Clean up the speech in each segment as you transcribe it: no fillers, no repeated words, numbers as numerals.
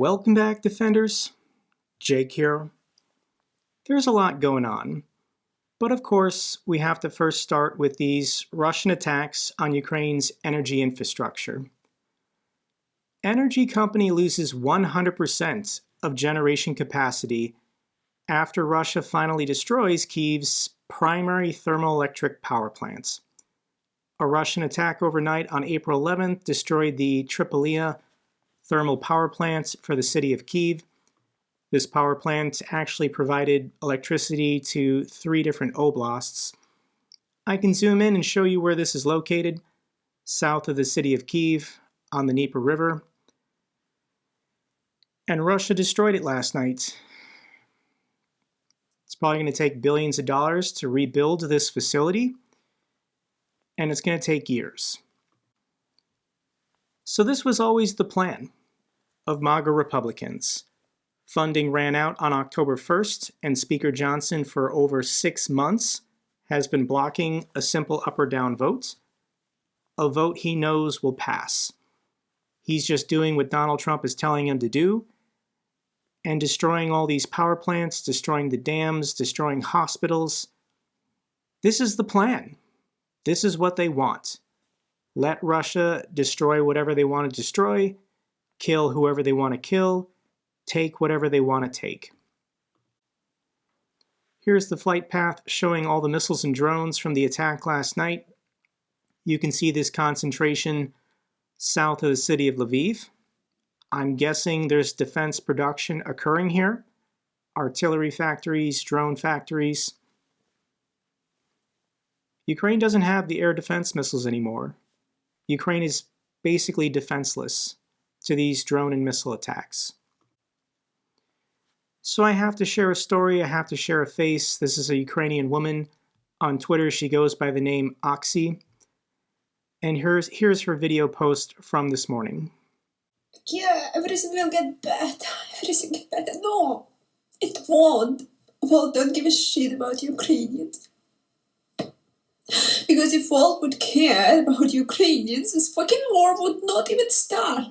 Welcome back, Defenders. Jake here. There's a lot going on, but of course, we have to first start with these Russian attacks on Ukraine's energy infrastructure. Energy company loses 100% of generation capacity after Russia finally destroys Kyiv's primary thermoelectric power plants. A Russian attack overnight on April 11th destroyed the Tripolia thermal power plant for the city of Kyiv. This power plant actually provided electricity to 3 different oblasts. I can zoom in and show you where this is located, south of the city of Kyiv on the Dnieper River. And Russia destroyed it last night. It's probably going to take billions of dollars to rebuild this facility, and it's going to take years. So this was always the plan of MAGA Republicans. Funding ran out on October 1st, and Speaker Johnson for over 6 months has been blocking a simple up or down vote, a vote he knows will pass. He's just doing what Donald Trump is telling him to do, and destroying all these power plants, destroying the dams, destroying hospitals. This is the plan. This is what they want. Let Russia destroy whatever they want to destroy, kill whoever they want to kill, take whatever they want to take. Here's the flight path showing all the missiles and drones from the attack last night. You can see this concentration south of the city of Lviv. I'm guessing there's defense production occurring here. Artillery factories, drone factories. Ukraine doesn't have the air defense missiles anymore. Ukraine is basically defenseless to these drone and missile attacks. So I have to share a story, I have to share a face. This is a Ukrainian woman. On Twitter, she goes by the name Oxy. And here's her video post from this morning. Yeah, everything will get better. Everything get better. No, it won't. World don't give a shit about Ukrainians. Because if world would care about Ukrainians, this fucking war would not even start.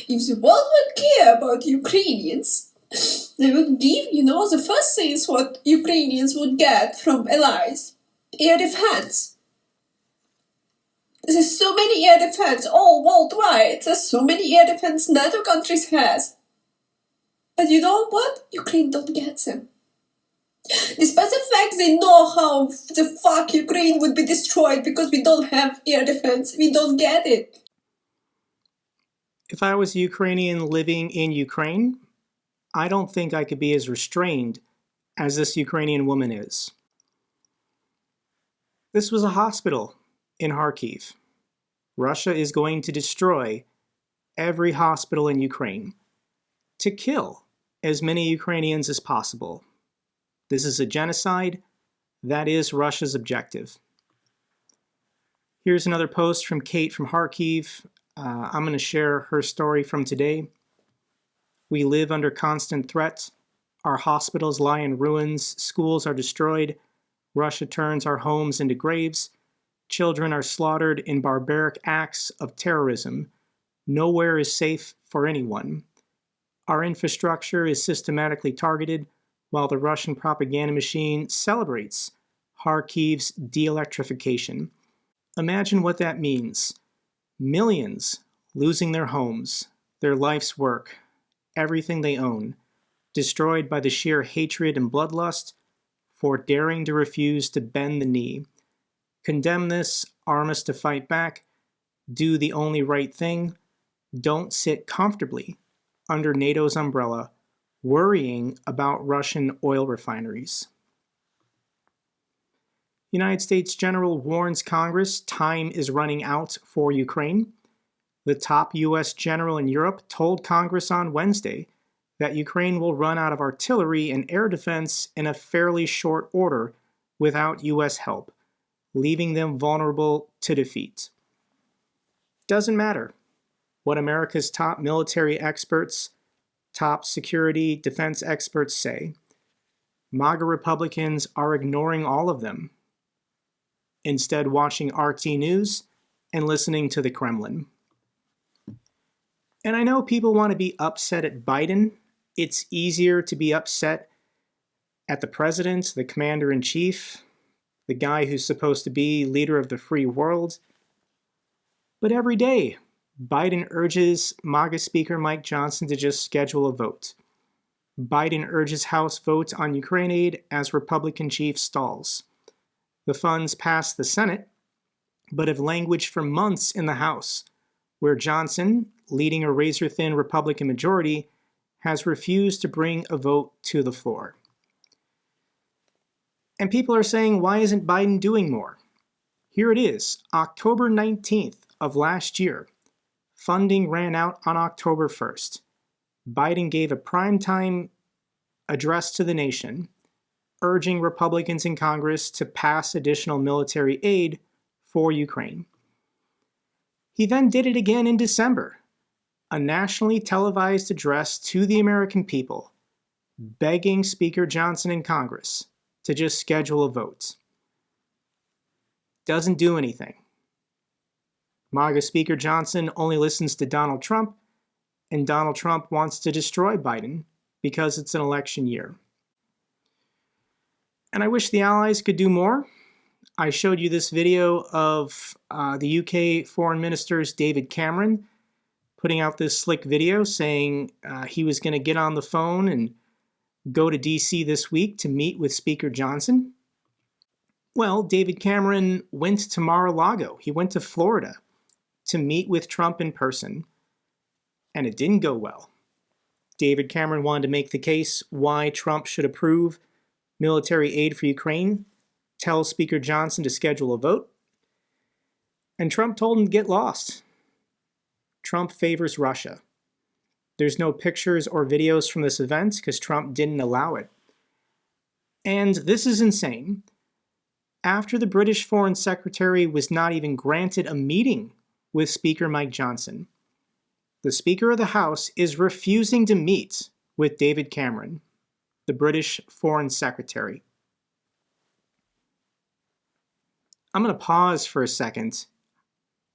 If the world would care about Ukrainians, they would give, the first things what Ukrainians would get from allies. Air defense. There's so many air defense all worldwide. There's so many air defense NATO countries has. But you know what? Ukraine don't get them. Despite the fact they know how the fuck Ukraine would be destroyed because we don't have air defense. We don't get it. If I was a Ukrainian living in Ukraine, I don't think I could be as restrained as this Ukrainian woman is. This was a hospital in Kharkiv. Russia is going to destroy every hospital in Ukraine to kill as many Ukrainians as possible. This is a genocide. That is Russia's objective. Here's another post from Kate from Kharkiv. I'm going to share her story from today. We live under constant threat. Our hospitals lie in ruins. Schools are destroyed. Russia turns our homes into graves. Children are slaughtered in barbaric acts of terrorism. Nowhere is safe for anyone. Our infrastructure is systematically targeted while the Russian propaganda machine celebrates Kharkiv's de-electrification. Imagine what that means. Millions losing their homes, their life's work, everything they own, destroyed by the sheer hatred and bloodlust for daring to refuse to bend the knee. Condemn this, arm us to fight back, do the only right thing, don't sit comfortably under NATO's umbrella, worrying about Russian oil refineries. United States General warns Congress time is running out for Ukraine. The top U.S. general in Europe told Congress on Wednesday that Ukraine will run out of artillery and air defense in a fairly short order without U.S. help, leaving them vulnerable to defeat. Doesn't matter what America's top military experts, top security defense experts say. MAGA Republicans are ignoring all of them, instead watching RT News and listening to the Kremlin. And I know people want to be upset at Biden. It's easier to be upset at the president, the commander-in-chief, the guy who's supposed to be leader of the free world. But every day, Biden urges MAGA Speaker Mike Johnson to just schedule a vote. Biden urges House votes on Ukraine aid as Republican chief stalls. The funds pass the Senate, but have languished for months in the House, where Johnson, leading a razor-thin Republican majority, has refused to bring a vote to the floor. And people are saying, why isn't Biden doing more? Here it is, October 19th of last year. Funding ran out on October 1st. Biden gave a primetime address to the nation, urging Republicans in Congress to pass additional military aid for Ukraine. He then did it again in December, a nationally televised address to the American people, begging Speaker Johnson in Congress to just schedule a vote. Doesn't do anything. MAGA Speaker Johnson only listens to Donald Trump, and Donald Trump wants to destroy Biden because it's an election year. And I wish the allies could do more. I showed you this video of the UK Foreign Minister's David Cameron putting out this slick video saying he was going to get on the phone and go to DC this week to meet with Speaker Johnson. Well, David Cameron went to Mar-a-Lago. He went to Florida to meet with Trump in person, and it didn't go well. David Cameron wanted to make the case why Trump should approve military aid for Ukraine, tell Speaker Johnson to schedule a vote, and Trump told him to get lost. Trump favors Russia. There's no pictures or videos from this event because Trump didn't allow it. And this is insane. After the British Foreign Secretary was not even granted a meeting with Speaker Mike Johnson, the Speaker of the House is refusing to meet with David Cameron, the British Foreign Secretary. I'm going to pause for a second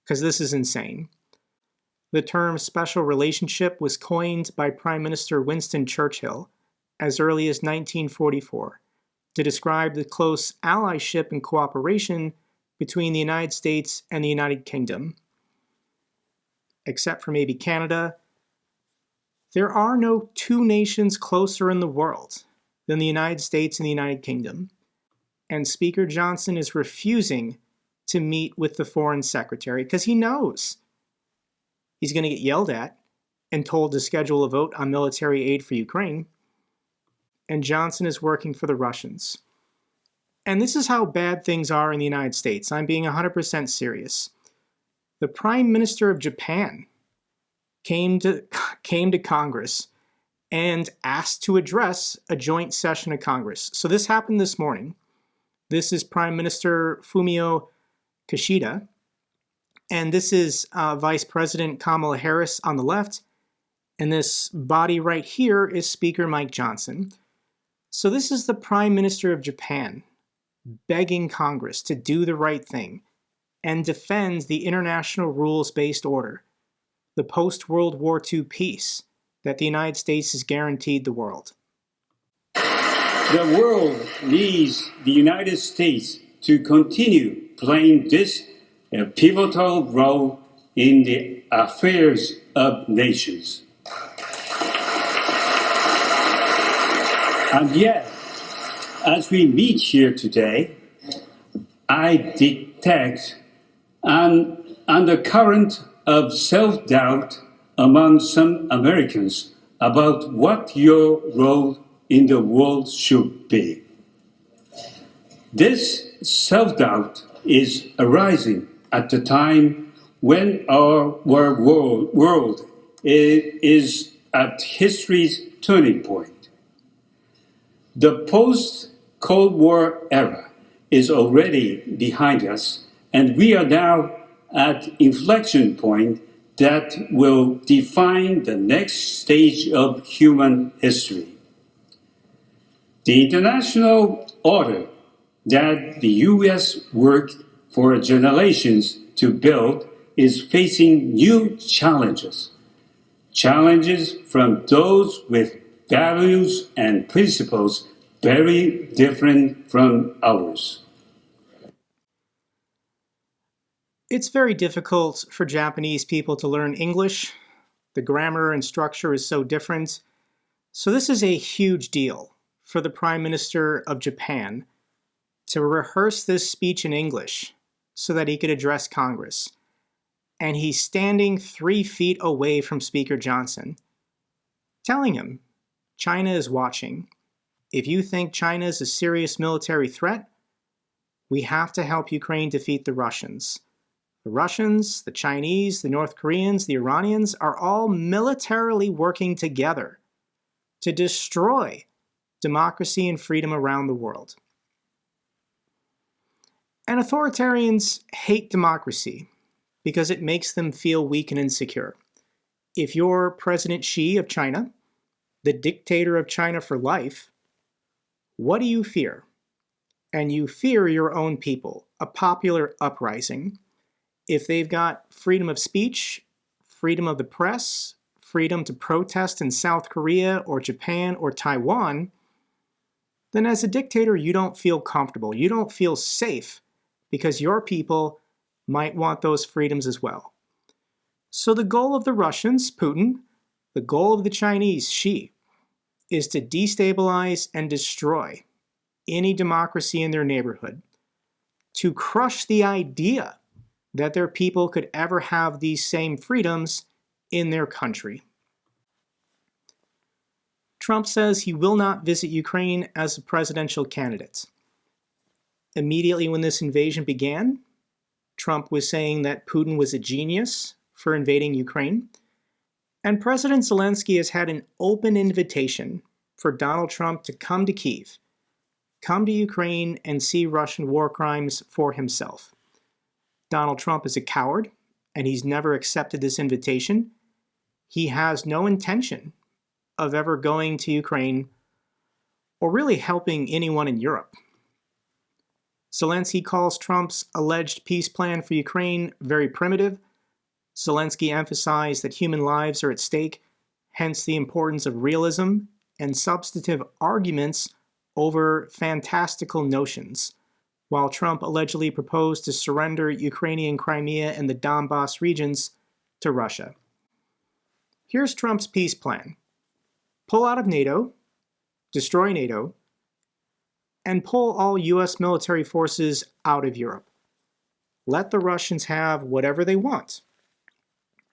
because this is insane. The term special relationship was coined by Prime Minister Winston Churchill as early as 1944 to describe the close allyship and cooperation between the United States and the United Kingdom. Except for maybe Canada, there are no two nations closer in the world than the United States and the United Kingdom. And Speaker Johnson is refusing to meet with the Foreign Secretary because he knows he's going to get yelled at and told to schedule a vote on military aid for Ukraine. And Johnson is working for the Russians. And this is how bad things are in the United States. I'm being 100% serious. The Prime Minister of Japan came to Congress and asked to address a joint session of Congress. So this happened this morning. This is Prime Minister Fumio Kishida, and this is Vice President Kamala Harris on the left, and this body right here is Speaker Mike Johnson. So this is the Prime Minister of Japan begging Congress to do the right thing and defend the international rules-based order, the post-World War II peace that the United States has guaranteed the world. The world needs the United States to continue playing this pivotal role in the affairs of nations. And yet, as we meet here today, I detect an undercurrent of self-doubt among some Americans about what your role in the world should be. This self-doubt is arising at the time when our world is at history's turning point. The post-Cold War era is already behind us, and we are now at inflection point that will define the next stage of human history. The international order that the U.S. worked for generations to build is facing new challenges. challenges from those with values and principles very different from ours. It's very difficult for Japanese people to learn English. The grammar and structure is so different. So this is a huge deal for the Prime Minister of Japan to rehearse this speech in English so that he could address Congress. And he's standing 3 feet away from Speaker Johnson, telling him, China is watching. If you think China is a serious military threat, we have to help Ukraine defeat the Russians. The Russians, the Chinese, the North Koreans, the Iranians are all militarily working together to destroy democracy and freedom around the world. And authoritarians hate democracy because it makes them feel weak and insecure. If you're President Xi of China, the dictator of China for life, what do you fear? And you fear your own people, a popular uprising. If they've got freedom of speech, freedom of the press, freedom to protest in South Korea or Japan or Taiwan, then as a dictator, you don't feel comfortable. You don't feel safe because your people might want those freedoms as well. So the goal of the Russians, Putin, the goal of the Chinese, Xi, is to destabilize and destroy any democracy in their neighborhood, to crush the idea that their people could ever have these same freedoms in their country. Trump says he will not visit Ukraine as a presidential candidate. Immediately when this invasion began, Trump was saying that Putin was a genius for invading Ukraine, and President Zelensky has had an open invitation for Donald Trump to come to Kyiv, come to Ukraine and see Russian war crimes for himself. Donald Trump is a coward, and he's never accepted this invitation. He has no intention of ever going to Ukraine or really helping anyone in Europe. Zelensky calls Trump's alleged peace plan for Ukraine very primitive. Zelensky emphasized that human lives are at stake, hence the importance of realism and substantive arguments over fantastical notions, while Trump allegedly proposed to surrender Ukrainian Crimea and the Donbas regions to Russia. Here's Trump's peace plan. Pull out of NATO, destroy NATO, and pull all US military forces out of Europe. Let the Russians have whatever they want.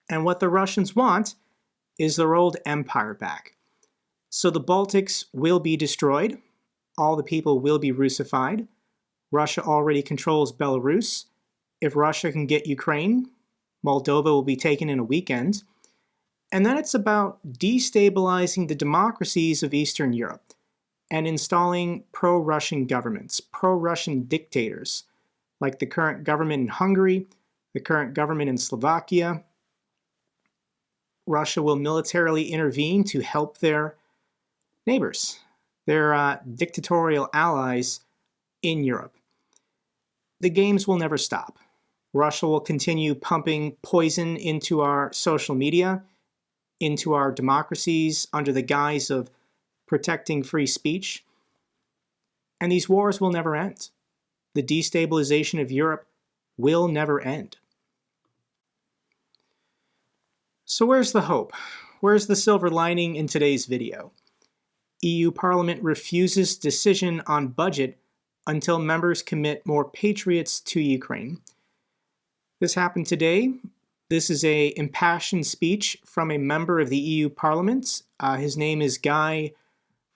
And what the Russians want is their old empire back. So the Baltics will be destroyed. All the people will be Russified. Russia already controls Belarus. If Russia can get Ukraine, Moldova will be taken in a weekend. And then it's about destabilizing the democracies of Eastern Europe and installing pro-Russian governments, pro-Russian dictators, like the current government in Hungary, the current government in Slovakia. Russia will militarily intervene to help their neighbors, their dictatorial allies in Europe. The games will never stop. Russia will continue pumping poison into our social media, into our democracies under the guise of protecting free speech. And these wars will never end. The destabilization of Europe will never end. So where's the hope? Where's the silver lining in today's video? EU Parliament refuses decision on budget until members commit more Patriots to Ukraine. This happened today. This is an impassioned speech from a member of the EU Parliament. His name is Guy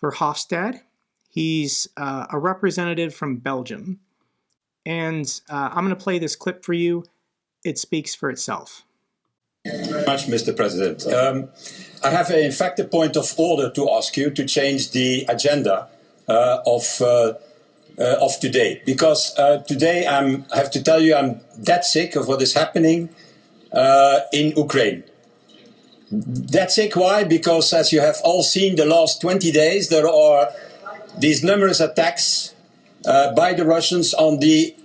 Verhofstadt. He's a representative from Belgium. And I'm going to play this clip for you. It speaks for itself. Thank you very much, Mr. President. I have, in fact, a point of order to ask you to change the agenda of today. Because today I have to tell you I'm that sick of what is happening in Ukraine. That sick, why? Because as you have all seen the last 20 days, there are these numerous attacks by the Russians on the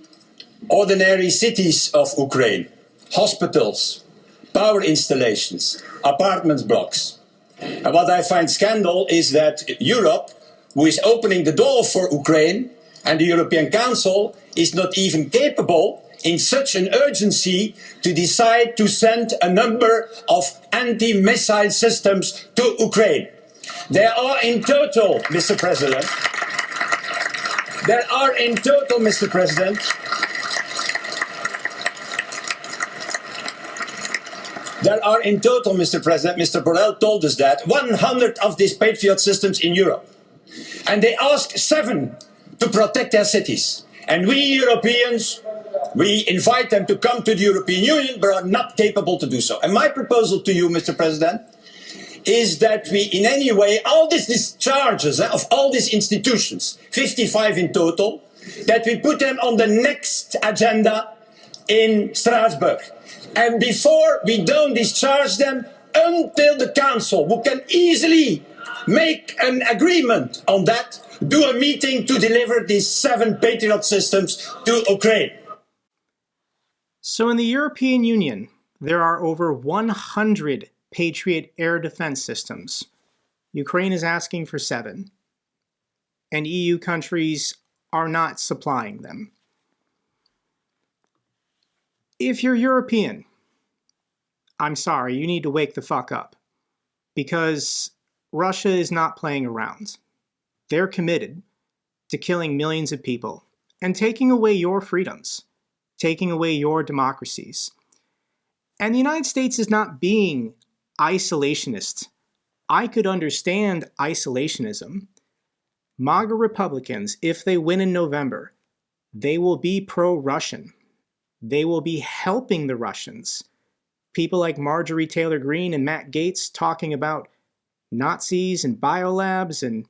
ordinary cities of Ukraine, hospitals, power installations, apartment blocks. And what I find scandal is that Europe, who is opening the door for Ukraine, and the European Council is not even capable in such an urgency to decide to send a number of anti-missile systems to Ukraine. There are in total, Mr. President, Mr. Borrell told us that 100 of these Patriot systems in Europe. And they ask 7 to protect their cities. And we Europeans, we invite them to come to the European Union, but are not capable to do so. And my proposal to you, Mr. President, is that we in any way, all these discharges of all these institutions, 55 in total, that we put them on the next agenda in Strasbourg. And before we don't discharge them until the Council, who can easily make an agreement on that, do a meeting to deliver these 7 Patriot systems to Ukraine. So in the European Union, there are over 100 Patriot air defense systems. Ukraine is asking for 7. And EU countries are not supplying them. If you're European, I'm sorry, you need to wake the fuck up. Because Russia is not playing around. They're committed to killing millions of people and taking away your freedoms, taking away your democracies. And the United States is not being isolationist. I could understand isolationism. MAGA Republicans, if they win in November, they will be pro-Russian. They will be helping the Russians. People like Marjorie Taylor Greene and Matt Gaetz talking about Nazis and biolabs and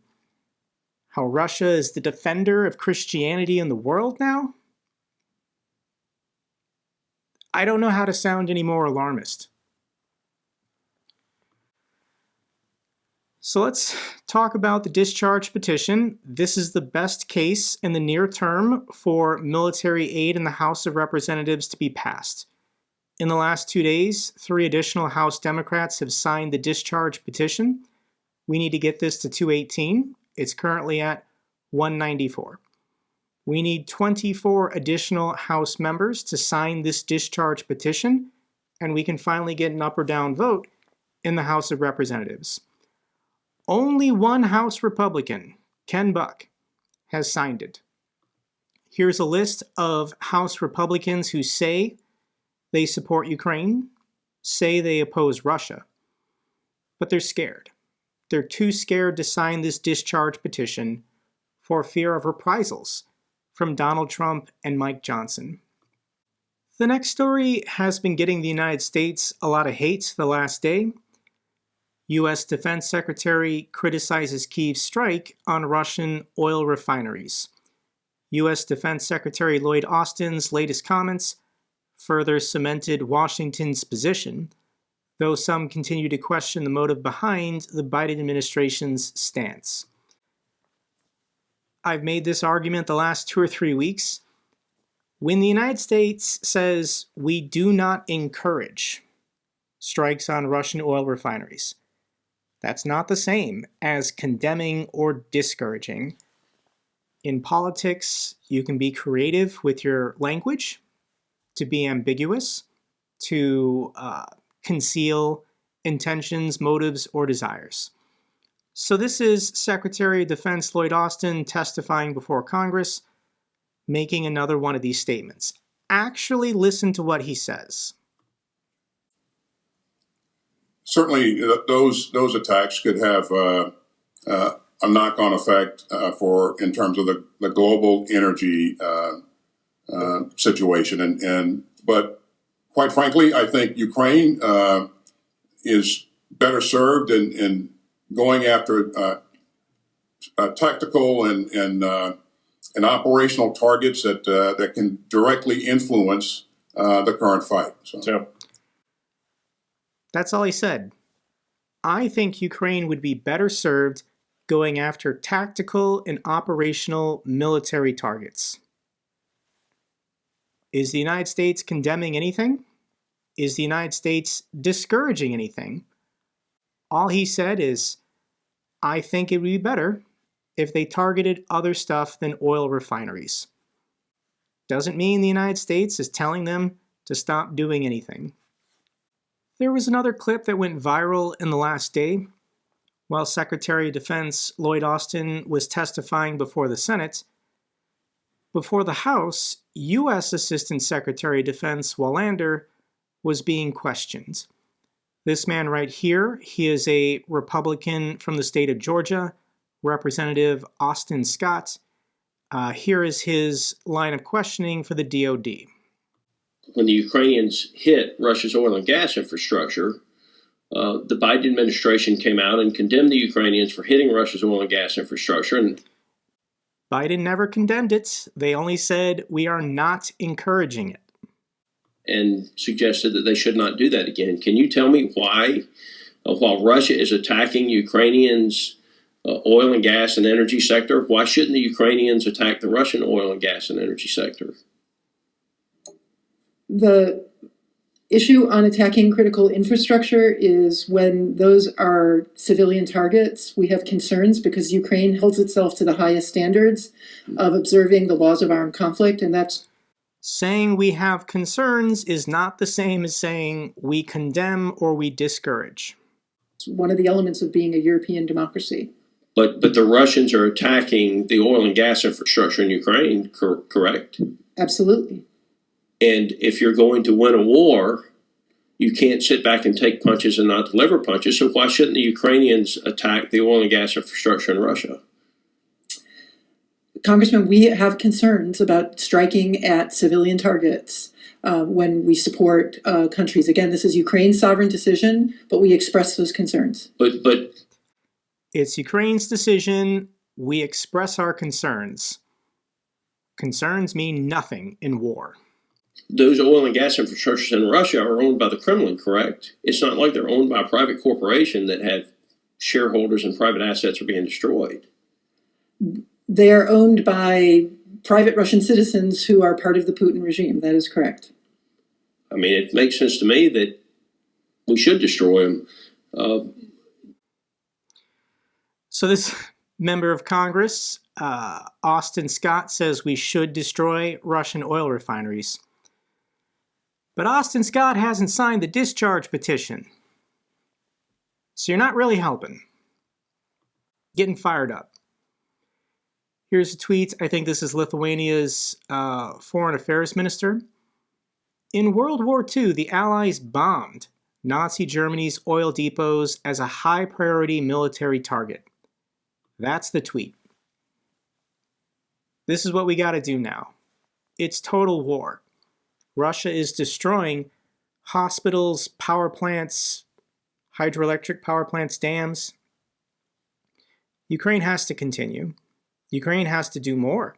how Russia is the defender of Christianity in the world now? I don't know how to sound any more alarmist. So let's talk about the discharge petition. This is the best case in the near term for military aid in the House of Representatives to be passed. In the last 2 days, 3 additional House Democrats have signed the discharge petition. We need to get this to 218. It's currently at 194. We need 24 additional House members to sign this discharge petition, and we can finally get an up or down vote in the House of Representatives. Only one House Republican, Ken Buck, has signed it. Here's a list of House Republicans who say they support Ukraine, say they oppose Russia, but they're scared. They're too scared to sign this discharge petition for fear of reprisals from Donald Trump and Mike Johnson. The next story has been getting the United States a lot of hate the last day. U.S. Defense Secretary criticizes Kyiv's strike on Russian oil refineries. U.S. Defense Secretary Lloyd Austin's latest comments further cemented Washington's position, though some continue to question the motive behind the Biden administration's stance. I've made this argument the last 2 or 3 weeks. When the United States says we do not encourage strikes on Russian oil refineries, that's not the same as condemning or discouraging. In politics, you can be creative with your language, to be ambiguous, to conceal intentions, motives, or desires. So this is Secretary of Defense Lloyd Austin testifying before Congress, making another one of these statements. Actually listen to what he says. Certainly, those attacks could have a knock-on effect in terms of the global energy situation, but quite frankly, I think Ukraine is better served in going after tactical and operational targets that can directly influence the current fight. So. That's all he said. I think Ukraine would be better served going after tactical and operational military targets. Is the United States condemning anything? Is the United States discouraging anything? All he said is, I think it would be better if they targeted other stuff than oil refineries. Doesn't mean the United States is telling them to stop doing anything. There was another clip that went viral in the last day. While Secretary of Defense Lloyd Austin was testifying before the Senate, before the House, U.S. Assistant Secretary of Defense Wallander was being questioned. This man right here, he is a Republican from the state of Georgia, Representative Austin Scott. Here is his line of questioning for the DOD. When the Ukrainians hit Russia's oil and gas infrastructure, the Biden administration came out and condemned the Ukrainians for hitting Russia's oil and gas infrastructure. And Biden never condemned it. They only said we are not encouraging it. And suggested that they should not do that again. Can you tell me why, while Russia is attacking Ukrainians' oil and gas and energy sector, why shouldn't the Ukrainians attack the Russian oil and gas and energy sector? The issue on attacking critical infrastructure is when those are civilian targets, we have concerns because Ukraine holds itself to the highest standards of observing the laws of armed conflict, and that's saying we have concerns is not the same as saying we condemn or we discourage. one of the elements of being a European democracy. But the Russians are attacking the oil and gas infrastructure in Ukraine, correct? Absolutely. And if you're going to win a war, you can't sit back and take punches and not deliver punches. So why shouldn't the Ukrainians attack the oil and gas infrastructure in Russia? Congressman, we have concerns about striking at civilian targets when we support countries. Again, this is Ukraine's sovereign decision, but we express those concerns. But it's Ukraine's decision. We express our concerns. Concerns mean nothing in war. Those oil and gas infrastructures in Russia are owned by the Kremlin, correct? It's not like they're owned by a private corporation that have shareholders and private assets are being destroyed. They are owned by private Russian citizens who are part of the Putin regime. That is correct. I mean, it makes sense to me that we should destroy them. So this member of Congress, Austin Scott, says we should destroy Russian oil refineries. But Austin Scott hasn't signed the discharge petition. So you're not really helping. Getting fired up. Here's a tweet. I think this is Lithuania's foreign affairs minister. In World War II, the Allies bombed Nazi Germany's oil depots as a high priority military target. That's the tweet. This is what we got to do now. It's total war. Russia is destroying hospitals, power plants, hydroelectric power plants, dams. Ukraine has to continue. Ukraine has to do more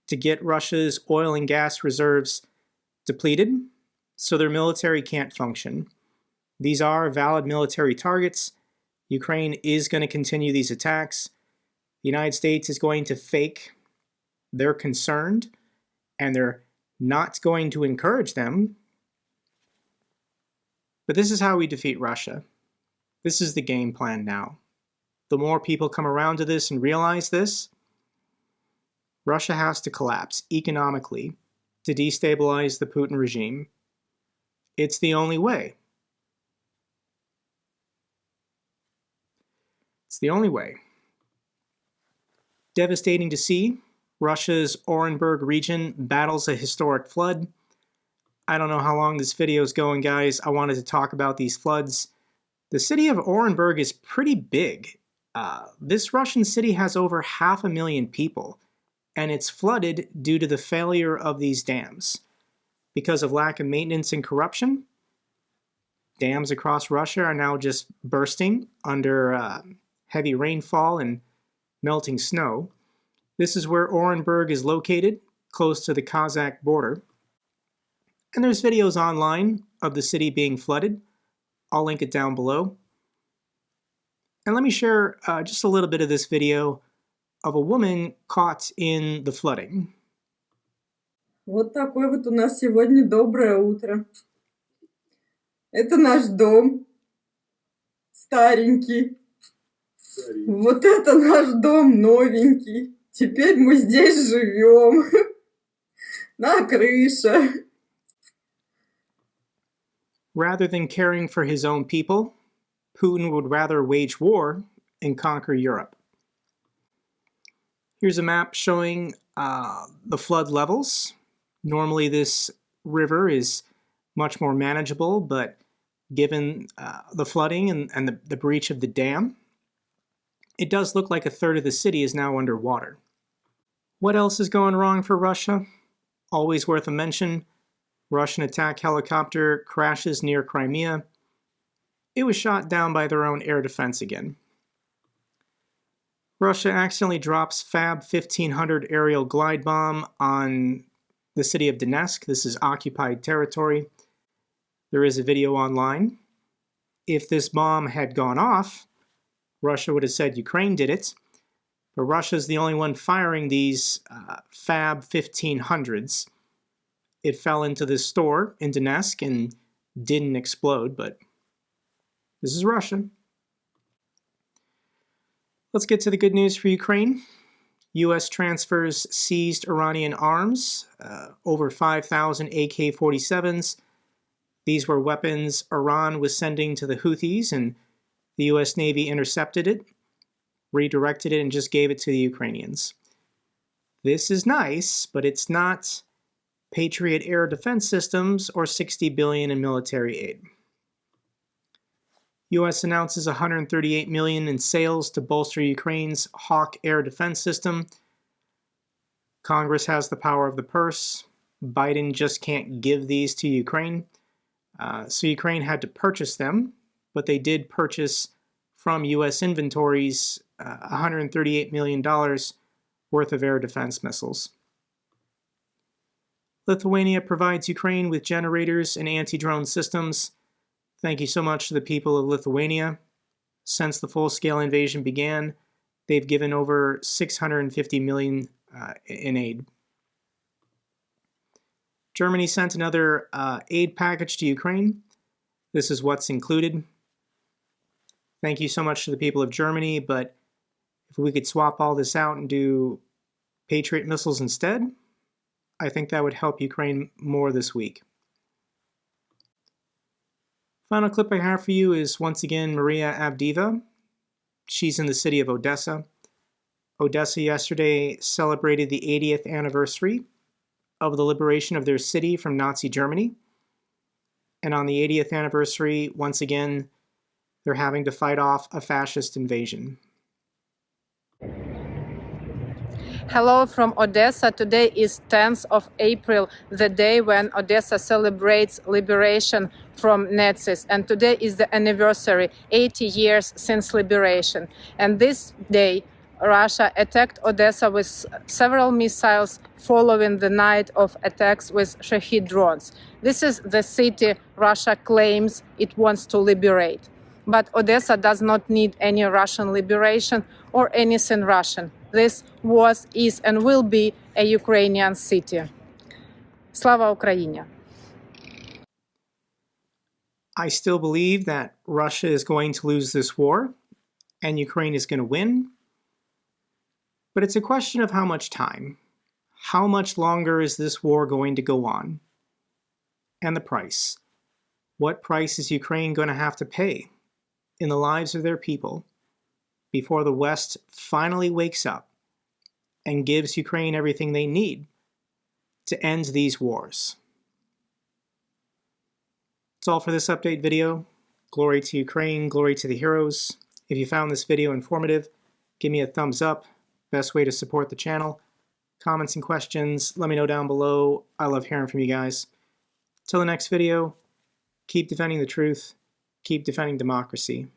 to get Russia's oil and gas reserves depleted so their military can't function. These are valid military targets. Ukraine is going to continue these attacks. The United States is going to fake they're concerned and they're not going to encourage them. But this is how we defeat Russia. This is the game plan now. The more people come around to this and realize this, Russia has to collapse economically to destabilize the Putin regime. It's the only way. It's the only way. Devastating to see. Russia's Orenburg region battles a historic flood. I don't know how long this video is going, guys. I wanted to talk about these floods. The city of Orenburg is pretty big. This Russian city has over 500,000 people, and it's flooded due to the failure of these dams. Because of lack of maintenance and corruption, dams across Russia are now just bursting under heavy rainfall and melting snow. This is where Orenburg is located, close to the Kazakh border. And there's videos online of the city being flooded. I'll link it down below. And let me share just a little bit of this video of a woman caught in the flooding. Вот такое вот у нас сегодня доброе утро. Это наш дом. старенький. Вот это наш дом новенький. Теперь мы здесь живем. На крыше. Rather than caring for his own people, Putin would rather wage war and conquer Europe. Here's a map showing the flood levels. Normally this river is much more manageable, but given the flooding and the breach of the dam, it does look like a third of the city is now underwater. What else is going wrong for Russia? Always worth a mention. Russian attack helicopter crashes near Crimea. It was shot down by their own air defense again. Russia accidentally drops Fab 1500 aerial glide bomb on the city of Donetsk. This is occupied territory. There is a video online. If this bomb had gone off, Russia would have said Ukraine did it, but Russia's the only one firing these Fab 1500s. It fell into this store in Donetsk and didn't explode, but this is Russia. Let's get to the good news for Ukraine. U.S. transfers seized Iranian arms, over 5,000 AK-47s. These were weapons Iran was sending to the Houthis, and the U.S. Navy intercepted it, redirected it, and just gave it to the Ukrainians. This is nice, but it's not Patriot air defense systems or $60 billion in military aid. U.S. announces $138 million in sales to bolster Ukraine's Hawk air defense system. Congress has the power of the purse. Biden just can't give these to Ukraine. So Ukraine had to purchase them, but they did purchase from U.S. inventories $138 million worth of air defense missiles. Lithuania provides Ukraine with generators and anti-drone systems. Thank you so much to the people of Lithuania. Since the full-scale invasion began, they've given over $650 million in aid. Germany sent another aid package to Ukraine. This is what's included. Thank you so much to the people of Germany, but if we could swap all this out and do Patriot missiles instead, I think that would help Ukraine more this week. Final clip I have for you is once again Maria Avdiva. She's in the city of Odessa. Odessa yesterday celebrated the 80th anniversary of the liberation of their city from Nazi Germany. And on the 80th anniversary, once again, they're having to fight off a fascist invasion. Hello from Odessa. Today is 10th of April, the day when Odessa celebrates liberation from Nazis. And today is the anniversary, 80 years since liberation. And this day, Russia attacked Odessa with several missiles following the night of attacks with Shahid drones. This is the city Russia claims it wants to liberate. But Odessa does not need any Russian liberation or anything Russian. This was, is, and will be a Ukrainian city. Slava Ukraini! I still believe that Russia is going to lose this war, and Ukraine is going to win. But it's a question of how much time. How much longer is this war going to go on? And the price. What price is Ukraine going to have to pay in the lives of their people before the West finally wakes up and gives Ukraine everything they need to end these wars? That's all for this update video. Glory to Ukraine, glory to the heroes. If you found this video informative, give me a thumbs up. Best way to support the channel. Comments and questions, let me know down below. I love hearing from you guys. Till the next video, keep defending the truth, keep defending democracy.